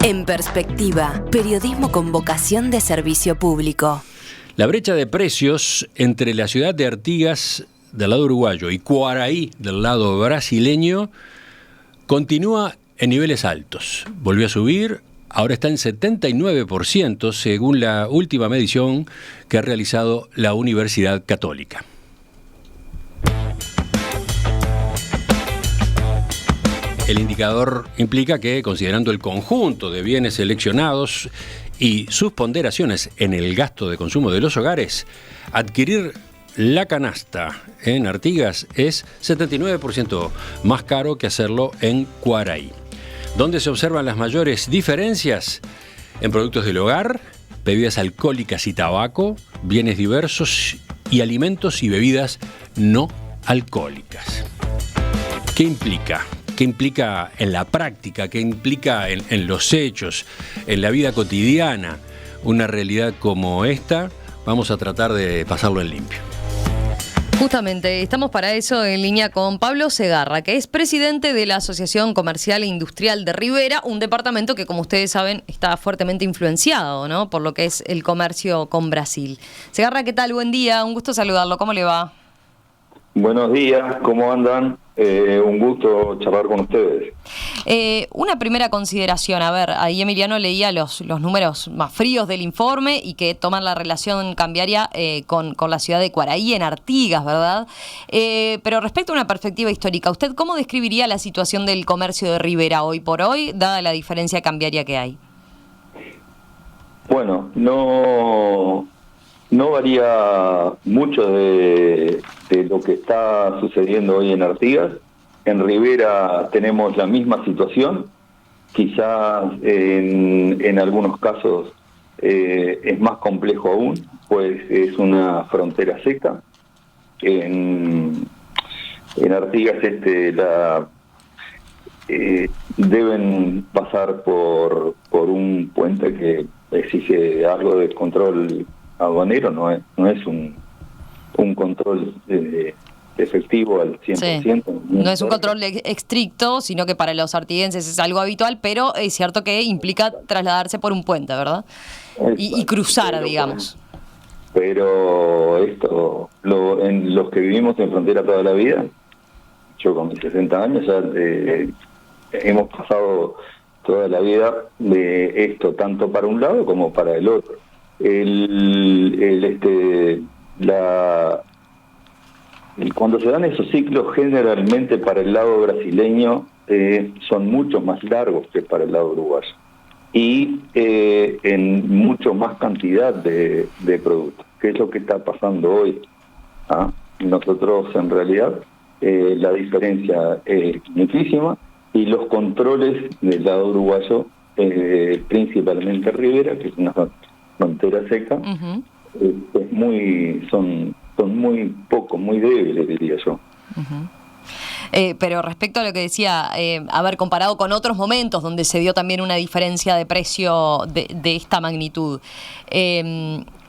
En Perspectiva, periodismo con vocación de servicio público. La brecha de precios entre la ciudad de Artigas, del lado uruguayo, y Quaraí, del lado brasileño, continúa en niveles altos. Volvió a subir, ahora está en 79%, según la última medición que ha realizado la Universidad Católica. El indicador implica que, considerando el conjunto de bienes seleccionados y sus ponderaciones en el gasto de consumo de los hogares, adquirir la canasta en Artigas es 79% más caro que hacerlo en Quaraí. ¿Dónde se observan las mayores diferencias? En productos del hogar, bebidas alcohólicas y tabaco, bienes diversos y alimentos y bebidas no alcohólicas. ¿Qué implica? ¿Qué implica en la práctica? ¿Qué implica en los hechos, en la vida cotidiana? Una realidad como esta, vamos a tratar de pasarlo en limpio. Justamente, estamos para eso en línea con Pablo Segarra, que es presidente de la Asociación Comercial e Industrial de Rivera, un departamento que, como ustedes saben, está fuertemente influenciado, ¿no?, por lo que es el comercio con Brasil. Segarra, ¿qué tal? Buen día, un gusto saludarlo. ¿Cómo le va? Buenos días, ¿cómo andan? Un gusto charlar con ustedes. Una primera consideración, a ver, ahí Emiliano leía los números más fríos del informe y que toman la relación cambiaria con la ciudad de Quaraí en Artigas, ¿verdad? Pero respecto a una perspectiva histórica, ¿usted cómo describiría la situación del comercio de Rivera hoy por hoy, dada la diferencia cambiaria que hay? Bueno, no varía mucho de lo que está sucediendo hoy en Artigas. En Rivera tenemos la misma situación, quizás en algunos casos es más complejo aún, pues es una frontera seca. En Artigas deben pasar por un puente que exige algo de control aduanero, no es un control efectivo al 100%. Sí. No es un control estricto, sino que para los artiguenses es algo habitual, pero es cierto que implica trasladarse por un puente, ¿verdad? Y cruzar, digamos. Pero esto, en los que vivimos en frontera toda la vida, yo con mis 60 años ya hemos pasado toda la vida de esto, tanto para un lado como para el otro. Cuando se dan esos ciclos, generalmente para el lado brasileño son mucho más largos que para el lado uruguayo y en mucho más cantidad de productos, que es lo que está pasando hoy. Nosotros en realidad la diferencia es muchísima y los controles del lado uruguayo, principalmente Rivera, que es una frontera seca, Uh-huh. Son muy pocos, muy débiles, diría yo. Uh-huh. Pero respecto a lo que decía, comparado con otros momentos donde se dio también una diferencia de precio de esta magnitud,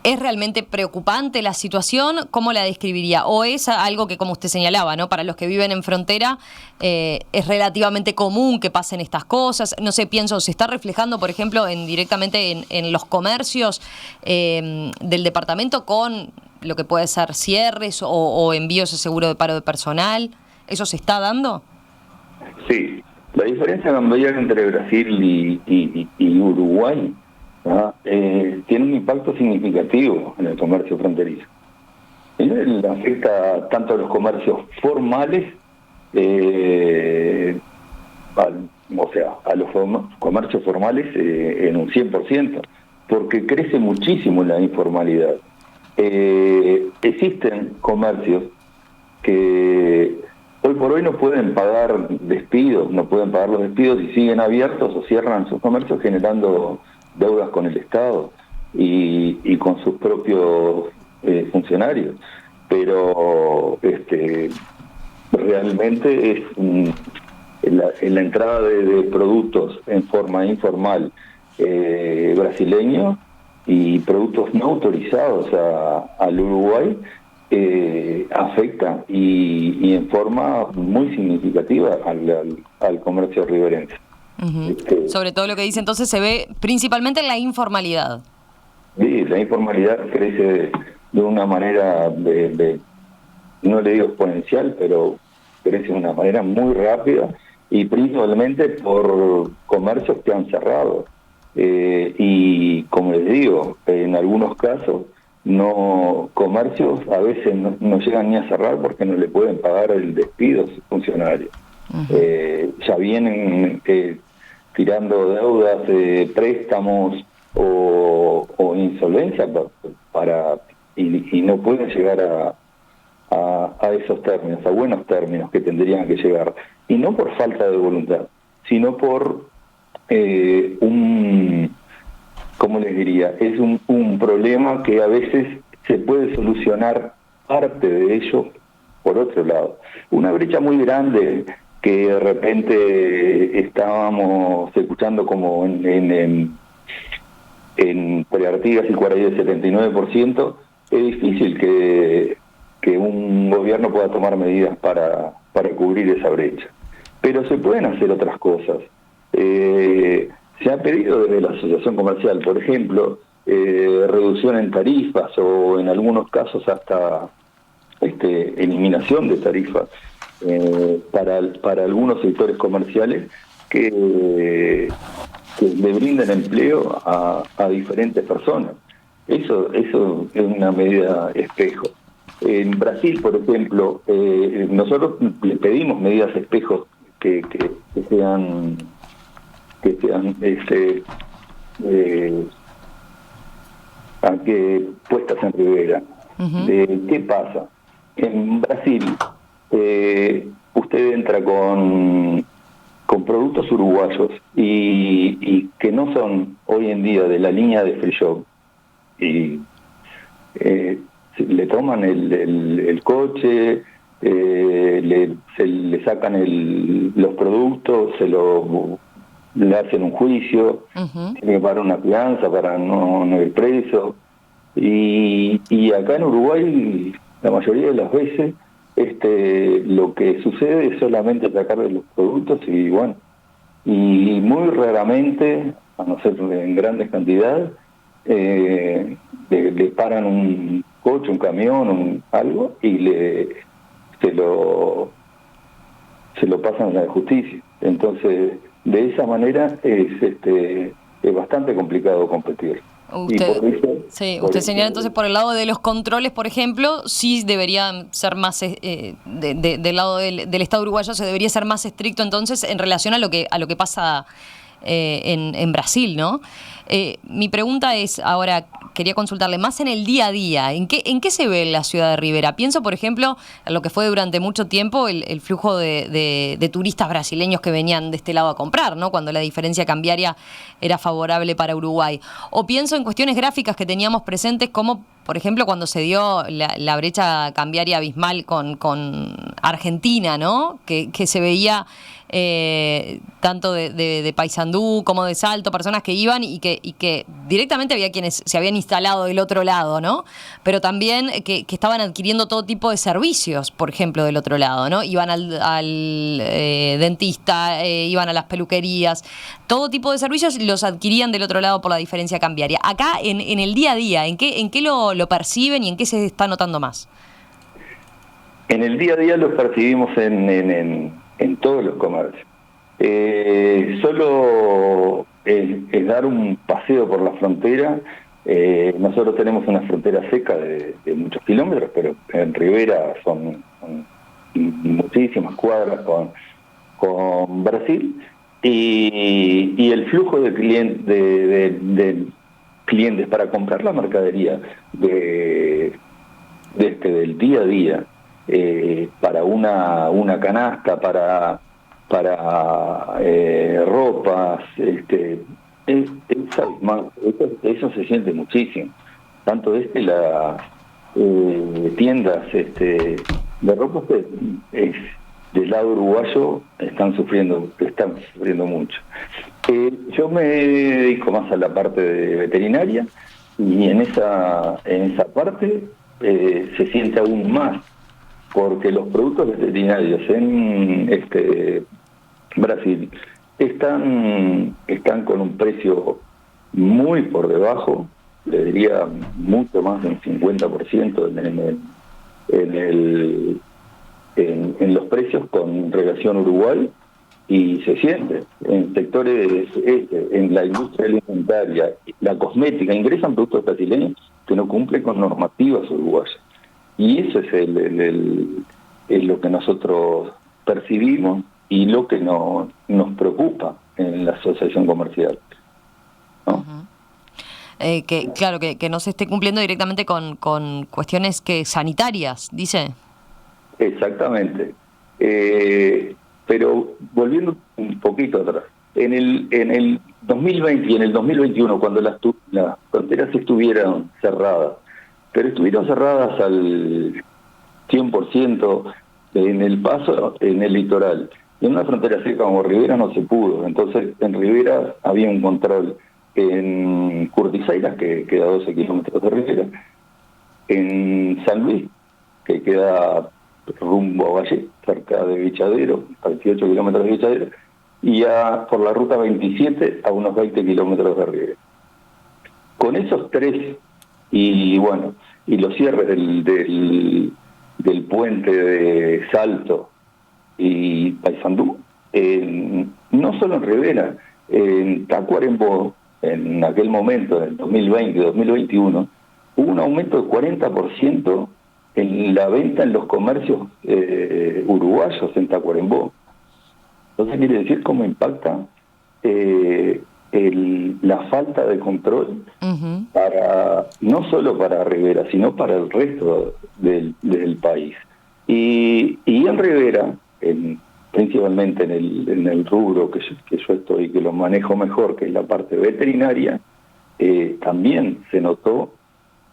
¿es realmente preocupante la situación? ¿Cómo la describiría? ¿O es algo que, como usted señalaba, ¿no?, para los que viven en frontera es relativamente común que pasen estas cosas? No sé, pienso, ¿se está reflejando, por ejemplo, directamente en los comercios del departamento con lo que puede ser cierres o envíos de seguro de paro de personal? ¿Eso se está dando? Sí, la diferencia cambiaria entre Brasil y Uruguay tiene un impacto significativo en el comercio fronterizo. Él afecta tanto a los comercios formales, a los comercios formales en un 100%, porque crece muchísimo la informalidad. Existen comercios que hoy por hoy no pueden pagar despidos, no pueden pagar los despidos y siguen abiertos o cierran sus comercios generando deudas con el Estado y con sus propios funcionarios. Pero realmente es la entrada de productos en forma informal brasileños y productos no autorizados al Uruguay afecta y en forma muy significativa al comercio riverense. Sobre todo lo que dice entonces se ve principalmente en la informalidad. Sí, la informalidad crece de una manera no le digo exponencial, pero crece de una manera muy rápida y principalmente por comercios que han cerrado. Y como les digo, en algunos casos comercios a veces no llegan ni a cerrar porque no le pueden pagar el despido a sus funcionarios. Ya vienen tirando deudas, préstamos o insolvencia y no pueden llegar a esos términos, a buenos términos que tendrían que llegar. Y no por falta de voluntad, sino por ¿cómo les diría? Es un problema que a veces se puede solucionar parte de ello por otro lado. Una brecha muy grande que de repente estábamos escuchando como en Pre-Artigas y Cuaraí del 79%, es difícil que un gobierno pueda tomar medidas para cubrir esa brecha. Pero se pueden hacer otras cosas. Se ha pedido desde la Asociación Comercial, por ejemplo, reducción en tarifas o en algunos casos hasta eliminación de tarifas para algunos sectores comerciales que le brinden empleo a diferentes personas. Eso es una medida espejo. En Brasil, por ejemplo, nosotros le pedimos medidas espejos que sean puestas en Rivera. ¿Qué pasa? En Brasil usted entra con productos uruguayos y que no son hoy en día de la línea de free shop y le toman el coche, le sacan los productos, le hacen un juicio, tiene que pagar una fianza para no ir preso. Y acá en Uruguay, la mayoría de las veces, lo que sucede es solamente sacarle los productos y bueno, y muy raramente, a no ser en grandes cantidades, le paran un coche, un camión, algo, y se lo pasan a la justicia. Entonces, de esa manera es bastante complicado competir. Usted señala entonces por el lado de los controles, por ejemplo, sí deberían ser más del lado del Estado uruguayo se debería ser más estricto entonces en relación a lo que pasa en Brasil, ¿no? Mi pregunta es, ahora quería consultarle más en el día a día, ¿en qué se ve en la ciudad de Rivera? Pienso, por ejemplo, en lo que fue durante mucho tiempo el flujo de turistas brasileños que venían de este lado a comprar, ¿no? Cuando la diferencia cambiaria era favorable para Uruguay. O pienso en cuestiones gráficas que teníamos presentes como, por ejemplo, cuando se dio la brecha cambiaria abismal con Argentina, ¿no? Que se veía tanto de Paysandú como de Salto, personas que iban y que directamente había quienes se habían instalado del otro lado, ¿no? Pero también que estaban adquiriendo todo tipo de servicios, por ejemplo, del otro lado, ¿no? Iban al dentista, iban a las peluquerías, todo tipo de servicios los adquirían del otro lado por la diferencia cambiaria. Acá, en el día a día, ¿en qué lo perciben y en qué se está notando más? En el día a día los percibimos en todos los comercios. Solo es dar un paseo por la frontera. Nosotros tenemos una frontera seca de muchos kilómetros, pero en Rivera son muchísimas cuadras con Brasil, y el flujo de clientes para comprar la mercadería del día a día, para una canasta, para ropas, eso se siente muchísimo. Tanto las tiendas de ropas del lado uruguayo están sufriendo mucho. Yo me dedico más a la parte de veterinaria y en esa parte se siente aún más, porque los productos veterinarios en Brasil están con un precio muy por debajo, le diría mucho más del 50% en los precios con relación a Uruguay, y se siente en sectores, en la industria alimentaria, la cosmética, ingresan productos brasileños que no cumplen con normativas uruguayas, y eso es lo que nosotros percibimos y lo que nos preocupa en la asociación comercial, ¿no? Claro, que no se esté cumpliendo directamente con cuestiones sanitarias, dice. Exactamente. Pero volviendo un poquito atrás, en el 2020 y en el 2021, cuando las fronteras estuvieron cerradas, pero estuvieron cerradas al 100% en el paso, en el litoral, y en una frontera seca como Rivera no se pudo. Entonces en Rivera había un control en Curtizaira, que queda a 12 kilómetros de Rivera, en San Luis, que queda rumbo a Valle, cerca de Vichadero, a 18 kilómetros de Vichadero, y por la ruta 27 a unos 20 kilómetros de Rivera. Con esos tres, y bueno, y los cierres del puente de Salto y Paysandú, no solo en Rivera, en Tacuarembó, en aquel momento, en el 2020-2021, hubo un aumento de 40% en la venta en los comercios uruguayos en Tacuarembó. Entonces quiere decir cómo impacta la falta de control no solo para Rivera, sino para el resto del país. Y en Rivera, principalmente en el rubro que yo estoy, que lo manejo mejor, que es la parte veterinaria, también se notó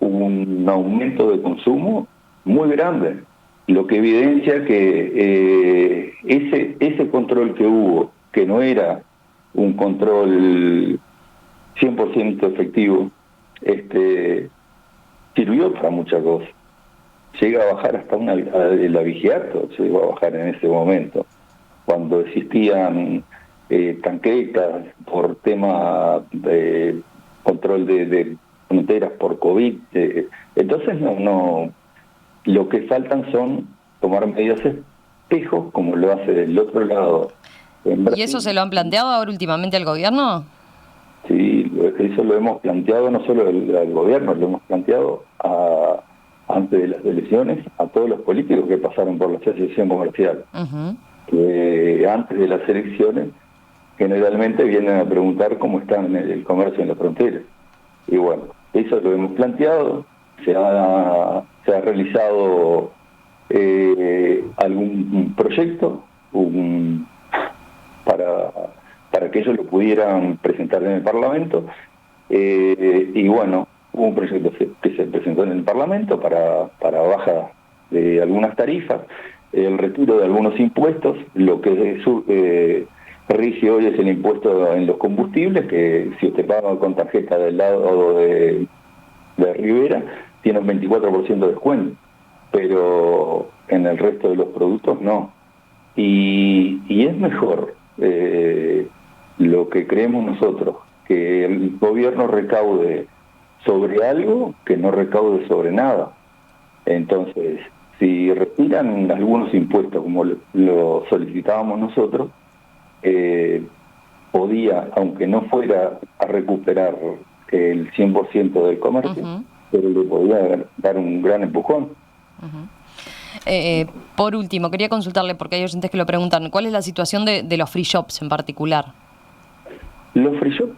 un aumento de consumo muy grande, lo que evidencia que ese control que hubo, que no era un control 100% efectivo, sirvió para muchas cosas. Llega a bajar hasta el abigeato, llegó a bajar en ese momento, cuando existían tanquetas por tema de control de fronteras por COVID. Entonces no lo que faltan son tomar medidas espejos, como lo hace del otro lado en Brasil. ¿Y eso se lo han planteado ahora últimamente al gobierno? Sí, eso lo hemos planteado no solo al gobierno, lo hemos planteado antes de las elecciones a todos los políticos que pasaron por la asociación comercial. Antes de las elecciones generalmente vienen a preguntar cómo está el comercio en la frontera. Y bueno, eso lo hemos planteado, se ha realizado algún proyecto para que ellos lo pudieran presentar en el Parlamento, y bueno, hubo un proyecto que se presentó en el Parlamento para baja de algunas tarifas, el retiro de algunos impuestos. Lo que rige hoy es el impuesto en los combustibles, que si usted paga con tarjeta del lado de Rivera, tiene un 24% de descuento, pero en el resto de los productos no. Y es mejor lo que creemos nosotros, que el gobierno recaude sobre algo que no recaude sobre nada. Entonces, si retiran algunos impuestos como lo solicitábamos nosotros, podía, aunque no fuera a recuperar el 100% del comercio, pero le podía dar un gran empujón. Por último, quería consultarle, porque hay oyentes que lo preguntan, ¿cuál es la situación de los free shops en particular? Los free shops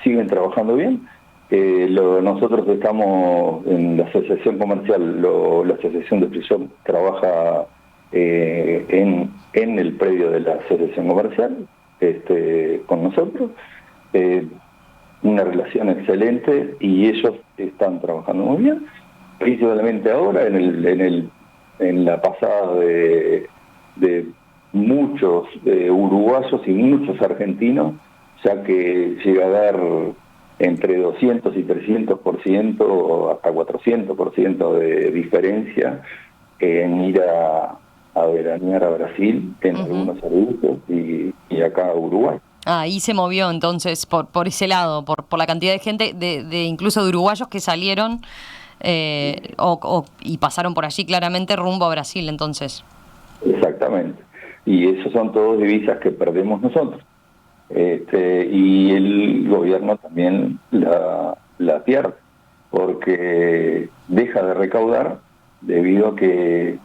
siguen trabajando bien. Nosotros estamos en la asociación comercial, la asociación de free shop trabaja en el predio de la asociación comercial con nosotros. Una relación excelente y ellos están trabajando muy bien, principalmente ahora en la pasada de muchos uruguayos y muchos argentinos, ya que llega a dar entre 200 y 300%, hasta 400% de diferencia en ir a veranear a Brasil en algunos servicios, y y acá a Uruguay. Ahí se movió entonces por ese lado, por la cantidad de gente, de incluso de uruguayos que salieron y pasaron por allí claramente rumbo a Brasil entonces. Exactamente. Y esos son todos divisas que perdemos nosotros. Y el gobierno también la pierde, porque deja de recaudar debido a que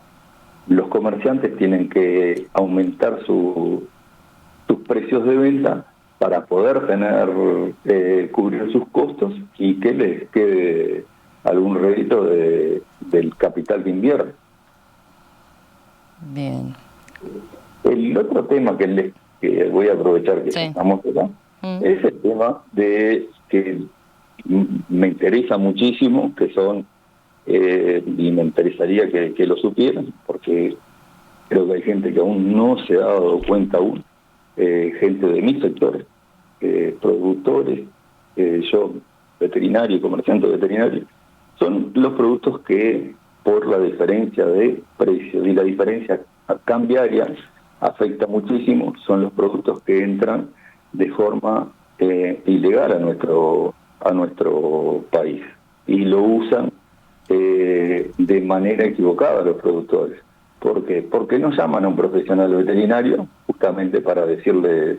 los comerciantes tienen que aumentar sus precios de venta para poder cubrir sus costos y que les quede algún rédito del capital que invierte. Bien. El otro tema que voy a aprovechar que estamos acá es el tema de que me interesa muchísimo, que son y me interesaría que lo supieran, porque creo que hay gente que aún no se ha dado cuenta aún, gente de mis sectores, productores, yo veterinario, comerciante veterinario, son los productos que por la diferencia de precios y la diferencia cambiaria afecta muchísimo, son los productos que entran de forma ilegal a nuestro país y lo usan de manera equivocada los productores. ¿Por qué? Porque no llaman a un profesional veterinario justamente para decirle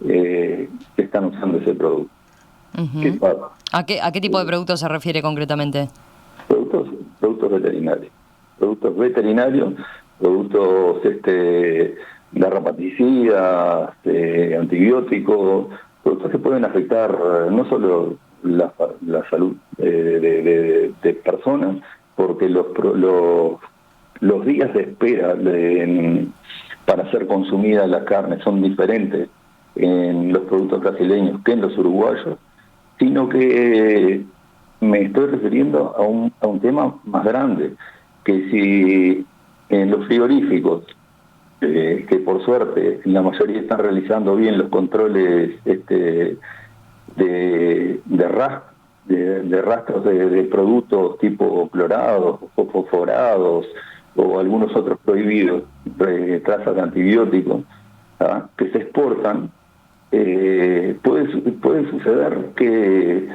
que están usando ese producto. Uh-huh. ¿Qué pasa? ¿A qué tipo de productos se refiere concretamente? Productos veterinarios. Productos veterinarios, productos garrapaticidas, antibióticos, productos que pueden afectar no solo la salud de personas, porque los días de espera para ser consumida la carne son diferentes en los productos brasileños que en los uruguayos, sino que me estoy refiriendo a un tema más grande, que si en los frigoríficos, que por suerte la mayoría están realizando bien los controles de rastros de productos tipo clorados o fosforados o algunos otros prohibidos, trazas de antibióticos, que se exportan, puede suceder que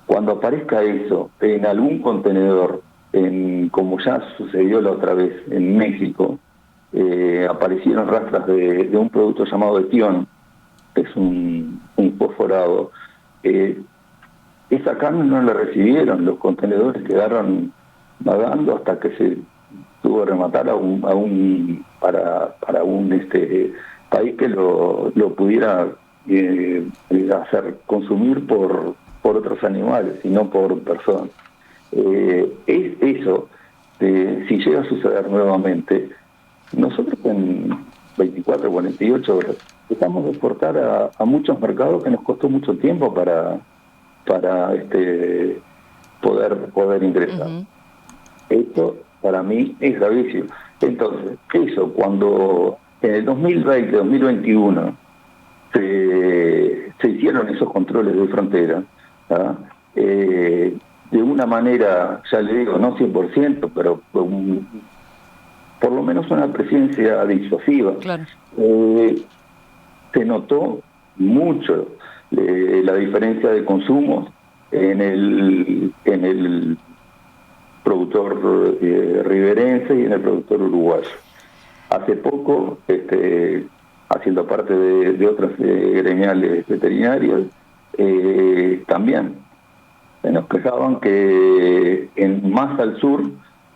cuando aparezca eso en algún contenedor, como ya sucedió la otra vez en México, aparecieron rastras de un producto llamado etión, que es un fosforado. Esa carne no la recibieron, los contenedores quedaron vagando hasta que se tuvo que rematar para un país que lo pudiera hacer consumir por otros animales y no por personas. Eso, si llega a suceder nuevamente, nosotros en 24 o 48 horas estamos a exportar a muchos mercados que nos costó mucho tiempo para poder ingresar. Uh-huh. Esto para mí es gravísimo. Entonces, eso cuando en el 2020, 2021 se hicieron esos controles de frontera, de una manera, ya le digo, no 100%, pero por lo menos una presencia disuasiva. Claro. Se notó mucho la diferencia de consumos en el productor riverense y en el productor uruguayo. Hace poco, haciendo parte de otras gremiales veterinarias, también se nos quejaban que más al sur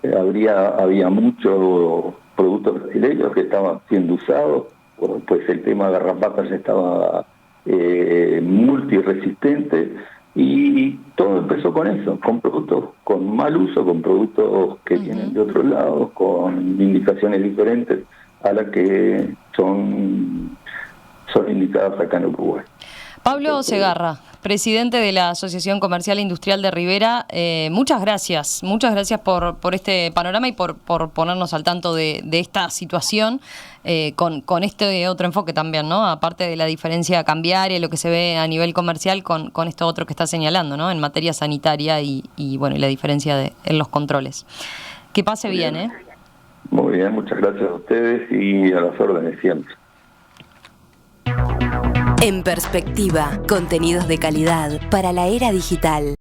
había muchos productos brasileños que estaban siendo usados, pues el tema de garrapatas ya estaba multiresistente, y todo empezó con eso, con productos con mal uso, con productos que vienen de otros lados, con indicaciones diferentes a las que son indicadas acá en Uruguay. Pablo Segarra, presidente de la Asociación Comercial e Industrial de Rivera, muchas gracias por este panorama y por ponernos al tanto de esta situación, con este otro enfoque también, ¿no? Aparte de la diferencia cambiaria, lo que se ve a nivel comercial con esto otro que está señalando, ¿no? En materia sanitaria y la diferencia en los controles. Que pase bien, ¿eh? Muy bien, muchas gracias a ustedes y a las órdenes siempre. En perspectiva, contenidos de calidad para la era digital.